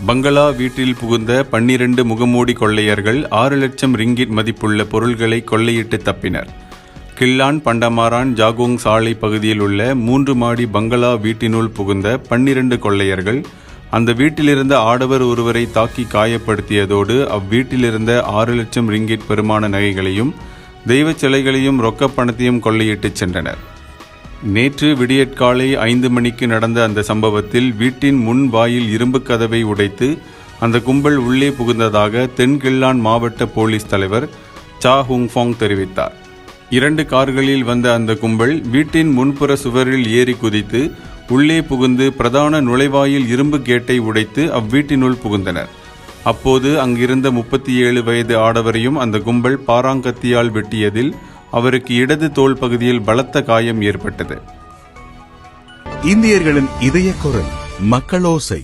பங்களா வீட்டில் புகுந்த 12 முகமூடி கொள்ளையர்கள் 6 லட்சம் ரிங்கிட் மதிப்புள்ள பொருள்களை கொள்ளையிட்டு தப்பினர். கில்லான் பண்டமாரான் ஜாகோங் சாலை பகுதியில் உள்ள 3 மாடி பங்களா வீட்டினுள் புகுந்த 12 கொள்ளையர்கள் அந்த வீட்டிலிருந்த ஆடவர் ஒருவரை தாக்கி காயப்படுத்தியதோடு அவ்வீட்டிலிருந்த 6 லட்சம் ரிங்கிட் பெருமான நகைகளையும் தெய்வ சிலைகளையும் ரொக்கப் பணத்தையும் கொள்ளையிட்டுச் சென்றனர். நேற்று விடியற்காலை 5 மணிக்கு நடந்த அந்த சம்பவத்தில் வீட்டின் முன் வாயில் இரும்பு கதவை உடைத்து அந்த கும்பல் உள்ளே புகுந்ததாக தென்கில்லான் மாவட்ட போலீஸ் தலைவர் சா ஹுங்ஃபாங் தெரிவித்தார். 2 கார்களில் வந்த அந்த கும்பல் வீட்டின் முன்புற சுவரில் ஏறி குதித்து உள்ளே புகுந்து பிரதான நுழைவாயில் இரும்பு கேட்டை உடைத்து அவ்வீட்டினுள் புகுந்தனர். அப்போது அங்கிருந்த 37 வயது ஆடவரையும் அந்த கும்பல் பாராங்கத்தியால் வெட்டியதில் அவருக்கு இடது தோள் பகுதியில் பலத்த காயம் ஏற்பட்டது. இந்தியர்களின் இதய குரல் மக்களோசை.